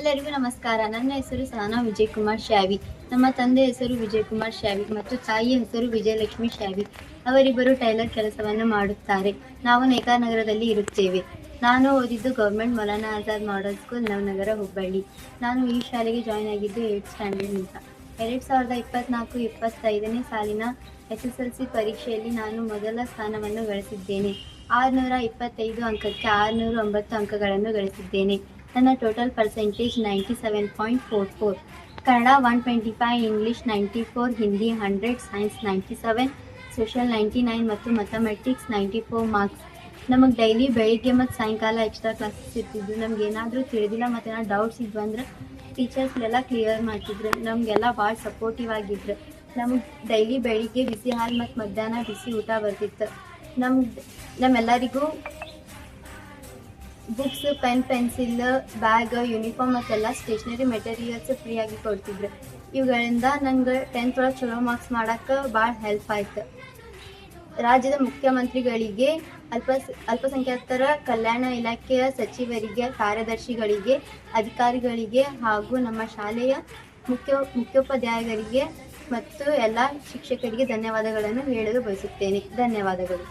ಎಲ್ಲರಿಗೂ ನಮಸ್ಕಾರ. ನನ್ನ ಹೆಸರು ಸಹನಾ ವಿಜಯಕುಮಾರ್ ಶ್ಯಾವಿ. ನಮ್ಮ ತಂದೆ ಹೆಸರು ವಿಜಯಕುಮಾರ್ ಶ್ಯಾವಿ ಮತ್ತು ತಾಯಿಯ ಹೆಸರು ವಿಜಯಲಕ್ಷ್ಮಿ ಶ್ಯಾವಿ. ಅವರಿಬ್ಬರು ಟೈಲರ್ ಕೆಲಸವನ್ನು ಮಾಡುತ್ತಾರೆ. ನಾವು ನೇಕಾನಗರದಲ್ಲಿ ಇರುತ್ತೇವೆ. ನಾನು ಓದಿದ್ದು government Maulana Azad model school, Navanagar, Hubballi. ನಾನು ಈ ಶಾಲೆಗೆ ಜಾಯ್ನ್ ಆಗಿದ್ದು 8th ಸ್ಟ್ಯಾಂಡರ್ಡ್ನಿಂದ. 2024-25ನೇ ಸಾಲಿನ SSLC ಪರೀಕ್ಷೆಯಲ್ಲಿ ನಾನು ಮೊದಲ ಸ್ಥಾನವನ್ನು ಗಳಿಸಿದ್ದೇನೆ. 625 ಅಂಕಕ್ಕೆ 609 ಅಂಕಗಳನ್ನು ಗಳಿಸಿದ್ದೇನೆ. ನನ್ನ total percentage 97.44. Kannada 125, English 94, Hindi 100, science 97, social 99 ಮತ್ತು ಮ್ಯಾಥಮೆಟಿಕ್ಸ್ 94 ಮಾರ್ಕ್ಸ್. ನಮಗೆ ಡೈಲಿ ಬೆಳಿಗ್ಗೆ ಮತ್ತು ಸಾಯಂಕಾಲ ಎಕ್ಸ್ಟ್ರಾ ಕ್ಲಾಸಸ್ ಇರ್ತಿದ್ವು. ನಮ್ಗೆ ಏನಾದರೂ ತಿಳಿದಿಲ್ಲ ಮತ್ತು ಏನಾದ್ರು ಡೌಟ್ಸ್ ಇದ್ವು ಅಂದ್ರೆ ಟೀಚರ್ಸ್ಲೆಲ್ಲ ಕ್ಲಿಯರ್ ಮಾಡ್ತಿದ್ರು. ನಮಗೆಲ್ಲ ಭಾಳ ಸಪೋರ್ಟಿವ್ ಆಗಿದ್ರು. ನಮ್ಗೆ ಡೈಲಿ ಬೆಳಿಗ್ಗೆ ಬಿಸಿ ಹಾಲು ಮತ್ತು ಮಧ್ಯಾಹ್ನ ಬಿಸಿ ಊಟ ಬರ್ತಿತ್ತು. ನಮ್ಮೆಲ್ಲರಿಗೂ books, pen, pencil, bag, uniform ಮತ್ತೆಲ್ಲ ಸ್ಟೇಷ್ನರಿ ಮೆಟೀರಿಯಲ್ಸ್ ಫ್ರೀಯಾಗಿ ಕೊಡ್ತಿದ್ರು. ಇವುಗಳಿಂದ ನಂಗೆ 10th ಒಳಗೆ ಚಲೋ ಮಾರ್ಕ್ಸ್ ಮಾಡೋಕ್ಕೆ ಭಾಳ ಹೆಲ್ಪ್ ಆಯ್ತು. ರಾಜ್ಯದ ಮುಖ್ಯಮಂತ್ರಿಗಳಿಗೆ, ಅಲ್ಪಸಂಖ್ಯಾತರ ಕಲ್ಯಾಣ ಇಲಾಖೆಯ ಸಚಿವರಿಗೆ, ಕಾರ್ಯದರ್ಶಿಗಳಿಗೆ, ಅಧಿಕಾರಿಗಳಿಗೆ ಹಾಗೂ ನಮ್ಮ ಶಾಲೆಯ ಮುಖ್ಯೋಪಾಧ್ಯಾಯರಿಗೆ ಮತ್ತು ಎಲ್ಲ ಶಿಕ್ಷಕರಿಗೆ ಧನ್ಯವಾದಗಳನ್ನು ಹೇಳಲು ಬಯಸುತ್ತೇನೆ. ಧನ್ಯವಾದಗಳು.